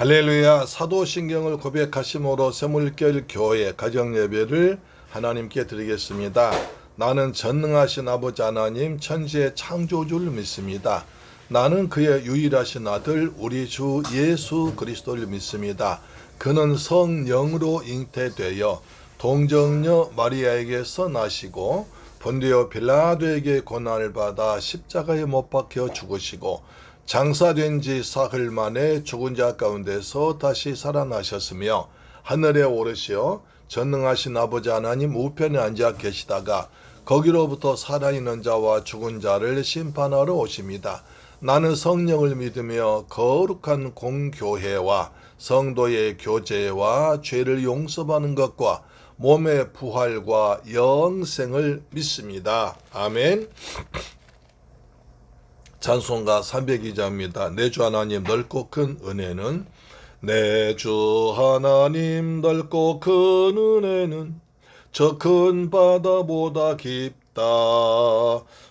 할렐루야. 사도신경을 고백하심으로 세물결 교회 가정예배를 하나님께 드리겠습니다. 나는 전능하신 아버지 하나님 천지의 창조주를 믿습니다. 나는 그의 유일하신 아들 우리 주 예수 그리스도를 믿습니다. 그는 성령으로 잉태되어 동정녀 마리아에게서 나시고 본디오 빌라도에게 고난을 받아 십자가에 못 박혀 죽으시고 장사된 지 사흘 만에 죽은 자 가운데서 다시 살아나셨으며 하늘에 오르시어 전능하신 아버지 하나님 우편에 앉아 계시다가 거기로부터 살아있는 자와 죽은 자를 심판하러 오십니다. 나는 성령을 믿으며 거룩한 공교회와 성도의 교제와 죄를 용서받는 것과 몸의 부활과 영생을 믿습니다. 아멘. 찬송가 302자입니다. 내 주 하나님 넓고 큰 은혜는 내 주 하나님 넓고 큰 은혜는 저 큰 바다보다 깊다.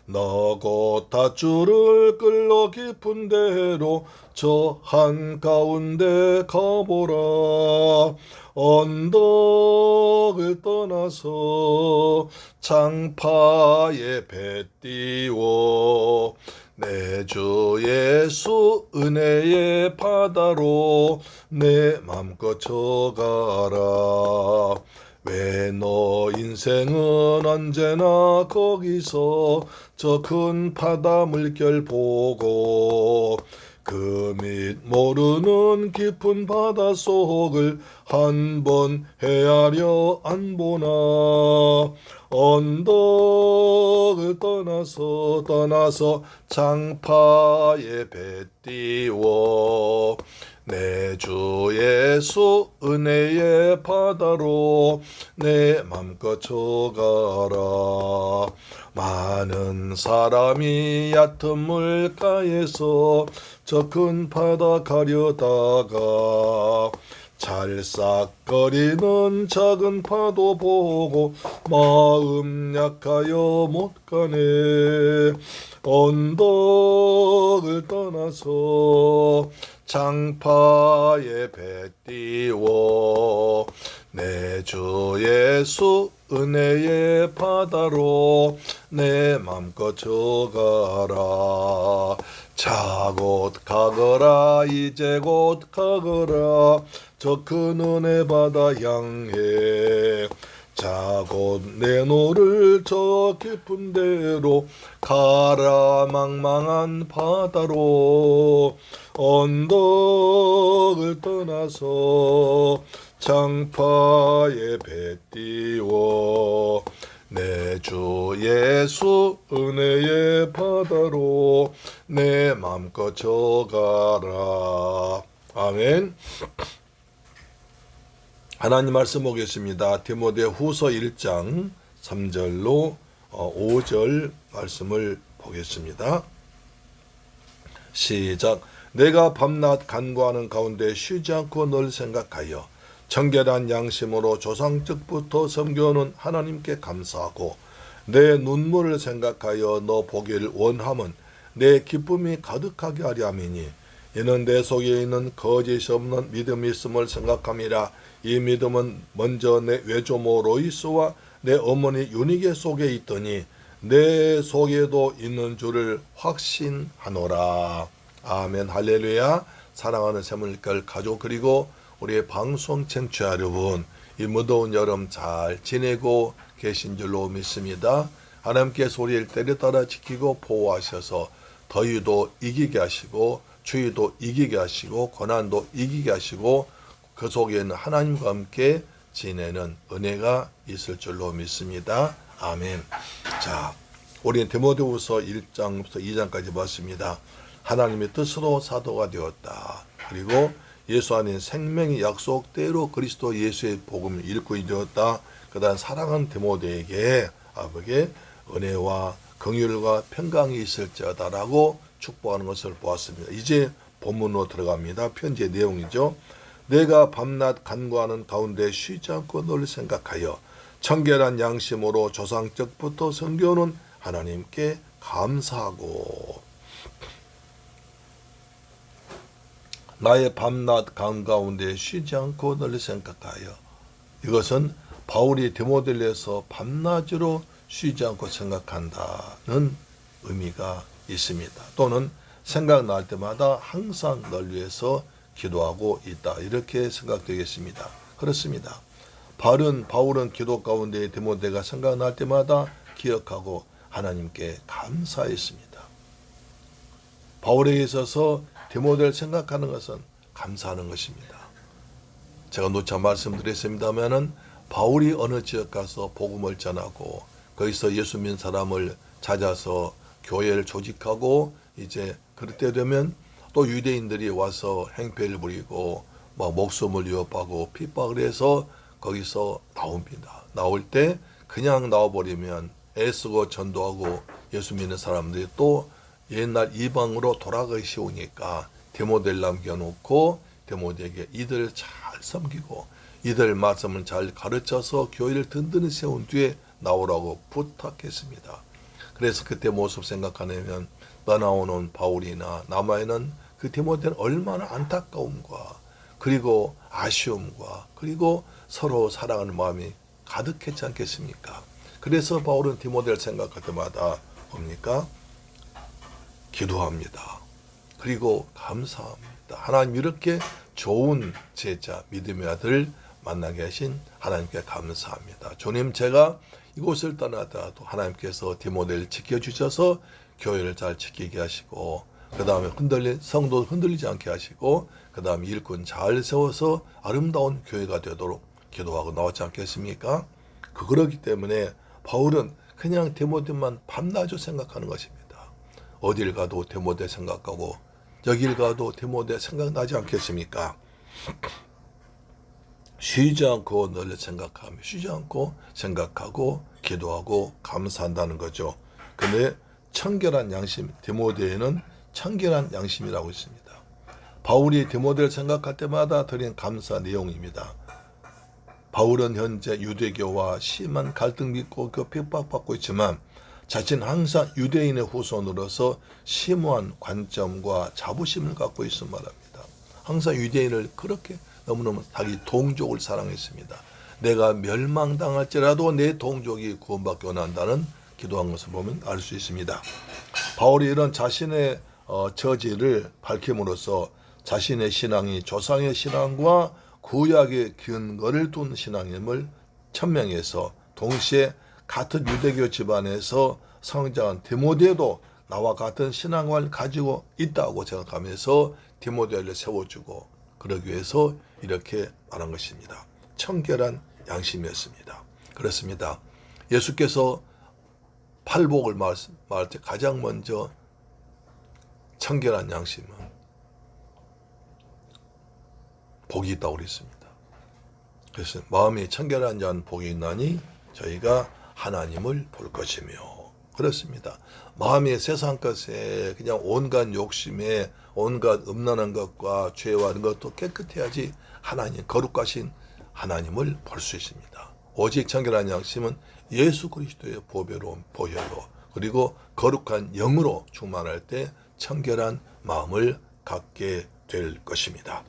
너 곧 닷줄을 끌러 깊은 데로 저 한가운데 가보라. 언덕을 떠나서 장파에 배 띄워 내 주 예수 은혜의 바다로 내 맘껏 쳐가라. 왜 너 인생은 언제나 거기서 저 큰 바다 물결 보고 그 밑 모르는 깊은 바다 속을 한 번 헤아려 안 보나. 언덕을 떠나서 장파에 배 띄워 내 주 예수 은혜의 바다로 내 맘껏 쳐가라. 많은 사람이 얕은 물가에서 저 큰 바다 가려다가 찰싹거리는 작은 파도 보고 마음 약하여 못 가네. 언덕을 떠나서 장파에 배 띄워 내 주 예수 은혜의 바다로 내 맘껏 쳐가라. 자 곧 가거라 이제 곧 가거라 저 큰 은혜 바다 향해. 자 곧 내 노를 저 깊은 데로 가라. 망망한 바다로 언덕을 떠나서 장파에 배 띄워 내 주 예수 은혜의 바다로 내 맘껏 쳐가라. 아멘. 하나님 말씀 보겠습니다. 디모데후서 1장 3절로 5절 말씀을 보겠습니다. 시작. 내가 밤낮 간구하는 가운데 쉬지 않고 널 생각하여 청결한 양심으로 조상적부터 섬겨오는 하나님께 감사하고 내 눈물을 생각하여 너 보기를 원함은 내 기쁨이 가득하게 하려 함이니 이는 내 속에 있는 거짓이 없는 믿음이 있음을 생각함이라. 이 믿음은 먼저 내 외조모 로이스와 내 어머니 유니게 속에 있더니 내 속에도 있는 줄을 확신하노라. 아멘. 할렐루야. 사랑하는 세물결 가족 그리고 우리의 방송 청취자 여러분, 이 무더운 여름 잘 지내고 계신 줄로 믿습니다. 하나님께서 우리를 때려따라 지키고 보호하셔서 더위도 이기게 하시고 추위도 이기게 하시고 고난도 이기게 하시고 그 속에는 하나님과 함께 지내는 은혜가 있을 줄로 믿습니다. 아멘. 자, 우리는 디모데후서 1장부터 2장까지 봤습니다. 하나님의 뜻으로 사도가 되었다. 그리고 예수 안에 생명의 약속대로 그리스도 예수의 복음을 일꾼이 되었다. 그 다음 사랑하는 디모데에게 아버지의 은혜와 긍휼과 평강이 있을지어다라고 축복하는 것을 보았습니다. 이제 본문으로 들어갑니다. 편지의 내용이죠. 내가 밤낮 간구하는 가운데 쉬지 않고 널 생각하여 청결한 양심으로 조상적부터 섬겨오는 하나님께 감사하고 나의 밤낮 가운데 쉬지 않고 널 생각하여. 이것은 바울이 디모데에서 밤낮으로 쉬지 않고 생각한다는 의미가 있습니다. 또는 생각날 때마다 항상 널 위해서 기도하고 있다. 이렇게 생각되겠습니다. 그렇습니다. 바울은 기도 가운데 디모데가 생각날 때마다 기억하고 하나님께 감사했습니다. 바울에게 있어서 디모데를 생각하는 것은 감사하는 것입니다. 제가 누차 말씀드렸습니다마는 바울이 어느 지역 가서 복음을 전하고 거기서 예수 믿는 사람을 찾아서 교회를 조직하고 이제 그럴 때 되면 또 유대인들이 와서 행패를 부리고 막 목숨을 위협하고 핍박을 해서 거기서 나옵니다. 나올 때 그냥 나와버리면 애쓰고 전도하고 예수 믿는 사람들이 또 옛날 이방으로 돌아가기 쉬우니까 디모데를 남겨놓고 디모데에게 이들을 잘 섬기고 이들 말씀을 잘 가르쳐서 교회를 든든히 세운 뒤에 나오라고 부탁했습니다. 그래서 그때 모습 생각하면 떠나오는 바울이나 남아있는 그 디모데는 얼마나 안타까움과 그리고 아쉬움과 그리고 서로 사랑하는 마음이 가득했지 않겠습니까? 그래서 바울은 디모데를 생각할 때마다 뭡니까? 기도합니다. 그리고 감사합니다. 하나님 이렇게 좋은 제자, 믿음의 아들 만나게 하신 하나님께 감사합니다. 주님, 제가 이곳을 떠나더라도 하나님께서 디모데를 지켜주셔서 교회를 잘 지키게 하시고 그 다음에 성도 흔들리지 않게 하시고 그 다음에 일꾼 잘 세워서 아름다운 교회가 되도록 기도하고 나오지 않겠습니까? 그러기 때문에 바울은 그냥 디모데만 밤낮으로 생각하는 것입니다. 어딜 가도 디모데 생각하고 여길 가도 디모데 생각나지 않겠습니까? 쉬지 않고 널 생각하며 쉬지 않고 생각하고 기도하고 감사한다는 거죠. 근데 청결한 양심, 디모데에는 청결한 양심이라고 있습니다. 바울이 디모데를 생각할 때마다 드린 감사 내용입니다. 바울은 현재 유대교와 심한 갈등 믿고 핍박받고 있지만 자신은 항상 유대인의 후손으로서 심오한 관점과 자부심을 갖고 있음 말합니다. 항상 유대인을 그렇게 너무너무 자기 동족을 사랑했습니다. 내가 멸망당할지라도 내 동족이 구원받기 원한다는 기도한 것을 보면 알 수 있습니다. 바울이 이런 자신의 처지를 밝힘으로써 자신의 신앙이 조상의 신앙과 구약의 근거를 둔 신앙임을 천명해서 동시에 같은 유대교 집안에서 성장한 디모데도 나와 같은 신앙을 가지고 있다고 생각하면서 디모데를 세워주고 그러기 위해서 이렇게 말한 것입니다. 청결한 양심이었습니다. 그렇습니다. 예수께서 팔복을 말할 때 가장 먼저 청결한 양심은 복이 있다고 그랬습니다. 그래서 마음이 청결한 자는 복이 있나니 저희가 하나님을 볼 것이며 그렇습니다. 마음이 세상 것에 그냥 온갖 욕심에 온갖 음란한 것과 죄와 이런 것도 깨끗해야지 하나님 거룩하신 하나님을 볼 수 있습니다. 오직 청결한 양심은 예수 그리스도의 보배로운 보혈로 그리고 거룩한 영으로 충만할 때 청결한 마음을 갖게 될 것입니다.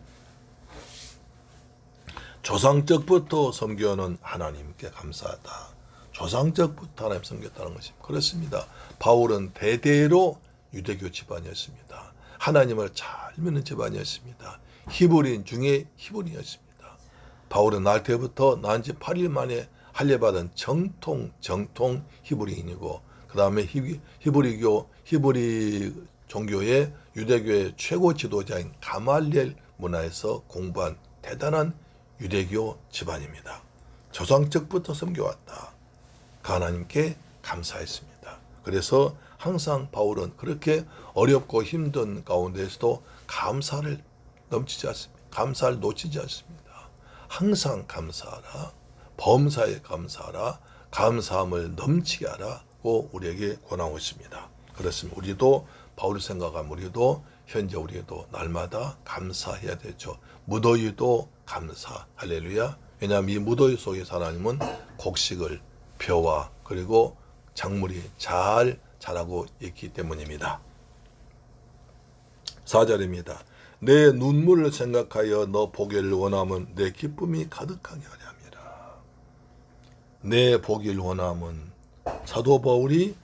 조상적부터 섬겨오는 하나님께 감사하다. 조상적부터 하나님 섬겼다는 것입니다. 그렇습니다. 바울은 대대로 유대교 집안이었습니다. 하나님을 잘 믿는 집안이었습니다. 히브리인 중에 히브리인이었습니다. 바울은 날 때부터 난 지 8일 만에 할례받은 정통 히브리인이고 그 다음에 히브리 종교의 유대교의 최고 지도자인 가말리엘 문화에서 공부한 대단한 유대교 집안입니다. 조상적부터 섬겨왔다. 하나님께 감사했습니다. 그래서 항상 바울은 그렇게 어렵고 힘든 가운데서도 감사를 넘치지 않습니다. 감사를 놓치지 않습니다. 항상 감사하라. 범사에 감사하라. 감사함을 넘치게 하라고 우리에게 권하고 있습니다. 그렇습니다. 우리도 바울을 생각하면 우리도 현재 우리도 날마다 감사해야 되죠. 무더위도 감사. 할렐루야. 왜냐하면 이 무더위 속에서 하나님은 곡식을 벼와 그리고 작물이 잘 자라고 있기 때문입니다. 4절입니다. 내 눈물을 생각하여 너 보기를 원함은 내 기쁨이 가득하게 하려 함이라. 내 보기를 원함은 사도 바울이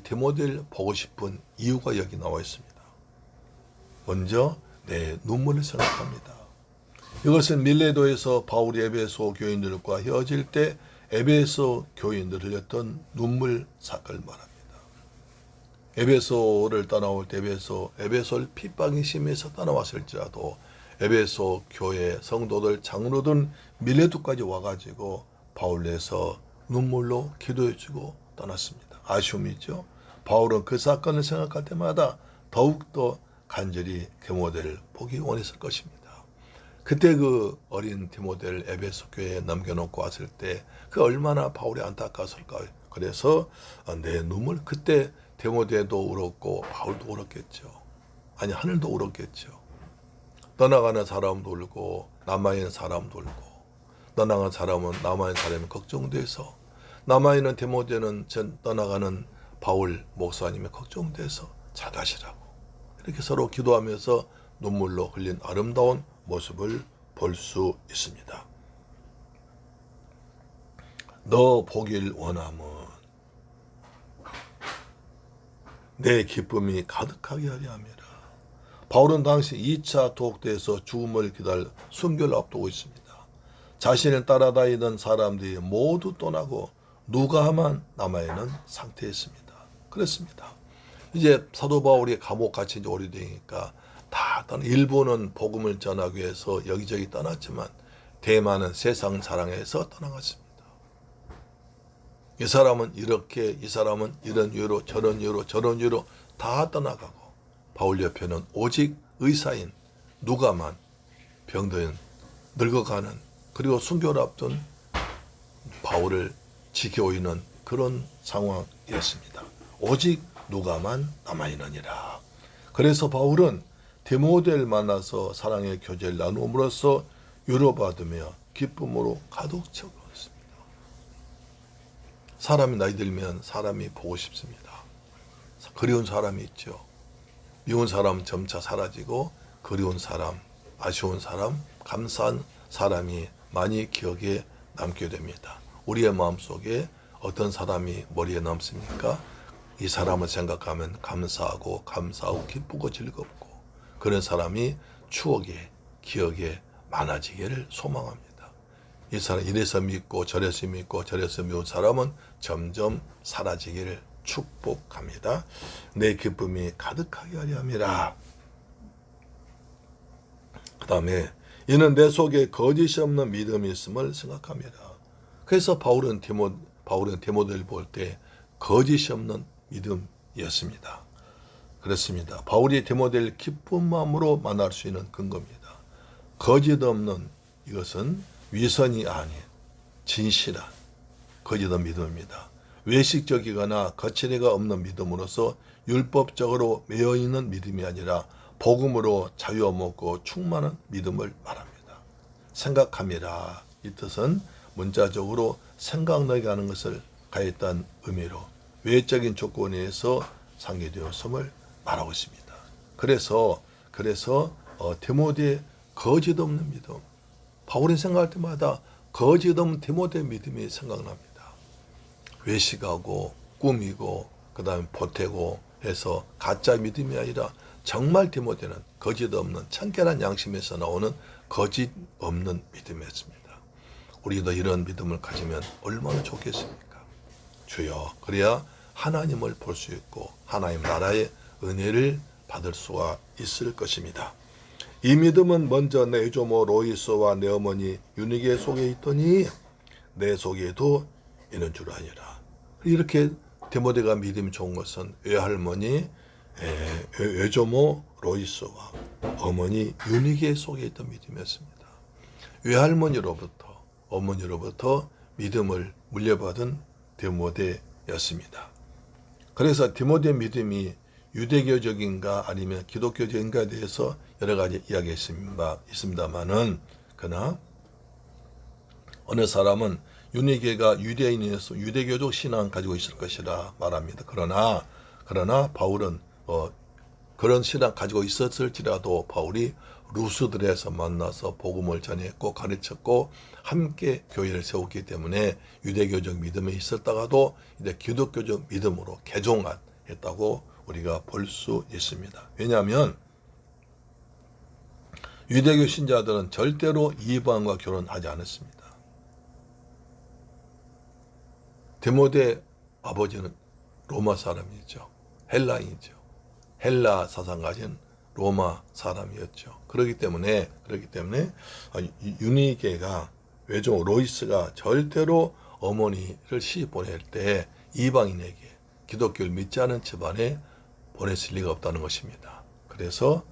디모데를 보고 싶은 이유가 여기 나와 있습니다. 먼저 내 눈물을 생각합니다. 이것은 밀레도에서 바울이 에베소 교인들과 헤어질 때 에베소 교인들 흘렸던 눈물 사건을 말합니다. 에베소를 떠나올 때 에베소를 핍박이 심해서 떠나왔을지라도 에베소 교회 성도들 장로들 밀레도까지 와가지고 바울에서 눈물로 기도해주고 떠났습니다. 아쉬움이죠. 바울은 그 사건을 생각할 때마다 더욱더 간절히 디모데를 보기 원했을 것입니다. 그때 그 어린 디모데를 에베소 교회에 남겨놓고 왔을 때 그 얼마나 바울이 안타까웠을까요? 그래서 내 눈물, 그때 디모데도 울었고 바울도 울었겠죠. 아니, 하늘도 울었겠죠. 떠나가는 사람도 울고 남아있는 사람도 울고, 떠나간 사람은 남아있는 사람이 걱정돼서, 남아있는 디모데는 떠나가는 바울 목사님이 걱정돼서 잘 가시라고 이렇게 서로 기도하면서 눈물로 흘린 아름다운 모습을 볼 수 있습니다. 너 보길 원함은 내 기쁨이 가득하게 하려 함이라. 바울은 당시 2차 도옥대에서 죽음을 순교를 앞두고 있습니다. 자신을 따라다니던 사람들이 모두 떠나고 누가만 남아있는 상태였습니다. 그렇습니다. 이제 사도 바울이 감옥 갇힌 지 오래되니까 다 일부는 복음을 전하기 위해서 여기저기 떠났지만 대만은 세상 사랑에서 떠나갔습니다. 이 사람은 이렇게, 이 사람은 이런 이유로 저런 이유로 다 떠나가고, 바울 옆에는 오직 의사인 누가만 병든 늙어가는, 그리고 순교를 앞둔 바울을 지키고 있는 그런 상황이었습니다. 오직 누가만 남아있느니라. 그래서 바울은 디모데를 만나서 사랑의 교제를 나눔으로써 위로받으며 기쁨으로 가득 채웠습니다. 사람이 나이 들면 사람이 보고 싶습니다. 그리운 사람이 있죠. 미운 사람은 점차 사라지고 그리운 사람, 아쉬운 사람, 감사한 사람이 많이 기억에 남게 됩니다. 우리의 마음속에 어떤 사람이 머리에 남습니까? 이 사람을 생각하면 감사하고 기쁘고 즐겁고, 그런 사람이 추억에, 기억에 많아지기를 소망합니다. 이 사람 이래서 믿고 저래서 미운 사람은 점점 사라지기를 축복합니다. 내 기쁨이 가득하게 하려 함이라. 그 다음에 이는 내 속에 거짓이 없는 믿음이 있음을 생각합니다. 그래서 바울은 디모데를 볼 때 거짓이 없는 믿음이었습니다. 그렇습니다. 바울이 디모데를 기쁜 마음으로 만날 수 있는 근거입니다. 거짓 없는, 이것은 위선이 아닌 진실한 거짓 없는 믿음입니다. 외식적이거나 거칠애가 없는 믿음으로서 율법적으로 매여있는 믿음이 아니라 복음으로 자유 얻고 충만한 믿음을 말합니다. 생각함이라, 이 뜻은 문자적으로 생각나게 하는 것을 가했다는 의미로 외적인 조건에 의해서 상기되었음을 말하고 있습니다. 그래서 디모데의 거짓 없는 믿음, 바울이 생각할 때마다 거짓 없는 디모데 믿음이 생각납니다. 외식하고 꾸미고 그 다음에 보태고 해서 가짜 믿음이 아니라 정말 디모데는 거짓 없는 청결한 양심에서 나오는 거짓 없는 믿음이었습니다. 우리도 이런 믿음을 가지면 얼마나 좋겠습니까? 주여, 그래야 하나님을 볼 수 있고 하나님 나라의 은혜를 받을 수가 있을 것입니다. 이 믿음은 먼저 내 조모 로이스와 내 어머니 유니게 속에 있더니 내 속에도 있는 줄 아니라. 이렇게 디모데가 믿음이 좋은 것은 외할머니 외조모 로이스와 어머니 유니게 속에 있던 믿음이었습니다. 외할머니로부터 어머니로부터 믿음을 물려받은 디모데였습니다. 그래서 디모데 믿음이 유대교적인가 아니면 기독교적인가에 대해서 여러 가지 이야기가 있습니다만은, 그러나 어느 사람은 유니게가 유대인이어서 유대교적 신앙을 가지고 있을 것이라 말합니다. 그러나 바울은 그런 신앙 가지고 있었을지라도 바울이 루스드레에서 만나서 복음을 전했고 가르쳤고 함께 교회를 세웠기 때문에 유대교적 믿음에 있었다가도 이제 기독교적 믿음으로 개종했다고 우리가 볼 수 있습니다. 왜냐하면 유대교 신자들은 절대로 이방과 결혼하지 않았습니다. 디모데 아버지는 로마 사람이죠. 헬라인이죠. 헬라 사상 가진 로마 사람이었죠. 그렇기 때문에 유니게가 외종 로이스가 절대로 어머니를 시집 보낼 때 이방인에게 기독교를 믿지 않은 집안에 보냈을 리가 없다는 것입니다. 그래서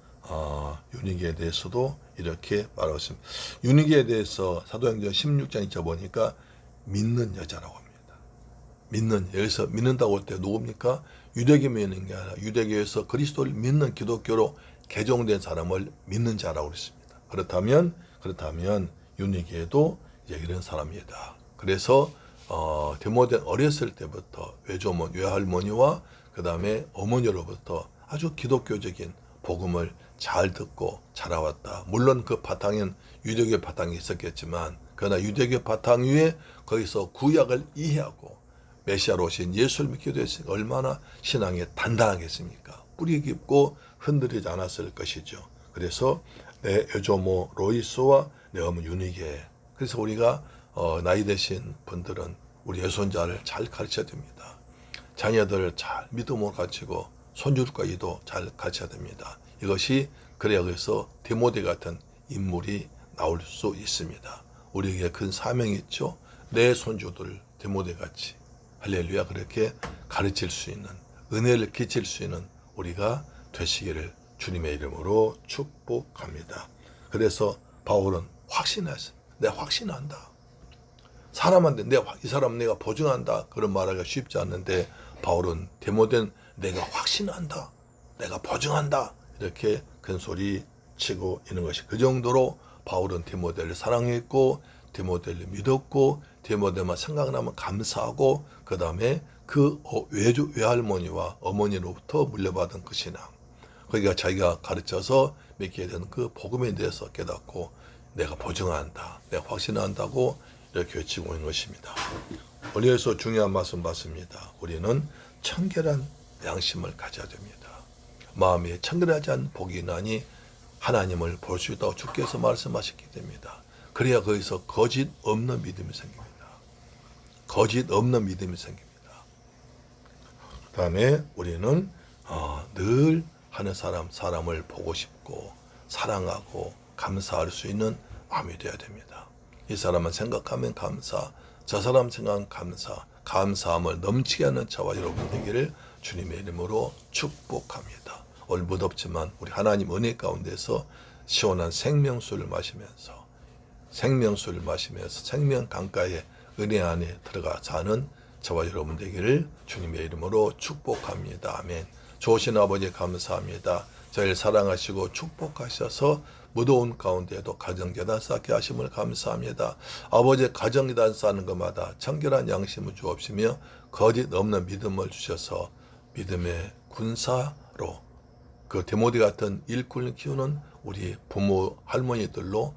유니게에 대해서도 이렇게 말하고 있습니다. 유니게에 대해서 사도행전 16장 있자 보니까 믿는 여자라고 합니다. 여기서 믿는다고 할 때 누굽니까? 유대교 믿는 게 아니라 유대교에서 그리스도를 믿는 기독교로 개종된 사람을 믿는 자라고 그랬습니다. 그렇다면 유니게도 이제 이런 사람이다. 그래서 디모데 어렸을 때부터 외할머니와 그 다음에 어머니로부터 아주 기독교적인 복음을 잘 듣고 자라왔다. 물론 그 바탕엔 유대교 바탕이 있었겠지만 그러나 유대교 바탕 위에 거기서 구약을 이해하고 메시아로 오신 예수를 믿게 됐으니까 얼마나 신앙이 단단하겠습니까? 뿌리 깊고 흔들리지 않았을 것이죠. 그래서 내 여조모 로이스와 내 어머니 유니게, 그래서 우리가 나이 드신 분들은 우리 여손자를 잘 가르쳐야 됩니다. 자녀들을 잘 믿음으로 가르치고 손주까지도 잘 가르쳐야 됩니다. 이것이 그래야 그래서 디모데 같은 인물이 나올 수 있습니다. 우리에게 큰 사명이 있죠. 내 손주들 디모데같이 할렐루야 그렇게 가르칠 수 있는, 은혜를 끼칠 수 있는 우리가 되시기를 주님의 이름으로 축복합니다. 그래서 바울은 확신했습니다. 내가 확신한다. 사람한테 이 사람 내가 보증한다 그런 말하기가 쉽지 않는데 바울은 디모데는 내가 확신한다, 내가 보증한다 이렇게 큰 소리 치고 있는 것이, 그 정도로 바울은 디모데를 사랑했고 디모데를 믿었고 디모데만 생각나면 감사하고 그 다음에 그 외할머니와 어머니로부터 물려받은 그 신앙, 그러니까 자기가 가르쳐서 믿게 된 그 복음에 대해서 깨닫고 내가 보증한다, 내가 확신한다고 이렇게 외치고 있는 것입니다. 오늘에서 중요한 말씀 받습니다. 우리는 청결한 양심을 가져야 됩니다. 마음이 청결하지 않은 복이 나니 하나님을 볼 수 있다고 주께서 말씀하셨기 때문입니다. 그래야 거기서 거짓 없는 믿음이 생깁니다. 거짓 없는 믿음이 생깁니다. 그 다음에 우리는 늘 하는 사람을 보고 싶고 사랑하고 감사할 수 있는 마음이 되어야 됩니다. 이 사람을 생각하면 감사, 저 사람 생각하면 감사함을 넘치게 하는 저와 여러분 되기를 주님의 이름으로 축복합니다. 오늘 무덥지만 우리 하나님 은혜 가운데서 시원한 생명수를 마시면서 생명 강가에 은혜 안에 들어가 사는 저와 여러분 되기를 주님의 이름으로 축복합니다. 아멘. 좋으신 아버지 감사합니다. 저희를 사랑하시고 축복하셔서 무더운 가운데도 가정재단 쌓게 하심을 감사합니다. 아버지 가정재단 쌓는 것마다 청결한 양심을 주옵시며 거짓 없는 믿음을 주셔서 믿음의 군사로 그 디모데 같은 일꾼을 키우는 우리 부모 할머니들로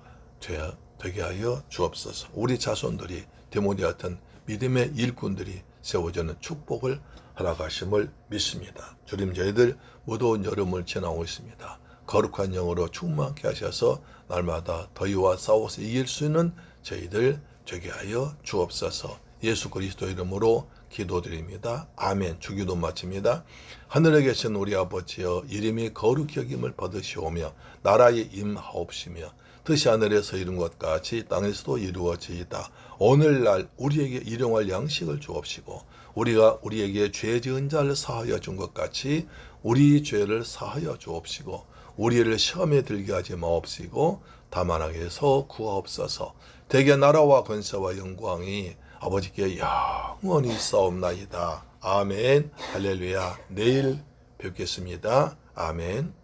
되게 하여 주옵소서. 우리 자손들이 디모데 같은 믿음의 일꾼들이 세워지는 축복을 허락하심을 믿습니다. 주님, 저희들 무더운 여름을 지나고 있습니다. 거룩한 영으로 충만케 하셔서 날마다 더위와 싸워서 이길 수 있는 저희들 되게 하여 주옵소서. 예수 그리스도 이름으로 기도드립니다. 아멘. 주기도 마칩니다. 하늘에 계신 우리 아버지여, 이름이 거룩히 여김을 받으시오며 나라에 임하옵시며 뜻이 하늘에서 이룬 것 같이 땅에서도 이루어지이다. 오늘날 우리에게 일용할 양식을 주옵시고 우리가 우리에게 죄 지은 자를 사하여 준 것 같이 우리 죄를 사하여 주옵시고 우리를 시험에 들게 하지 마옵시고 다만 악에서 구하옵소서. 대개 나라와 권세와 영광이 아버지께 영원히 있사옵나이다. 아멘. 할렐루야. 내일 뵙겠습니다. 아멘.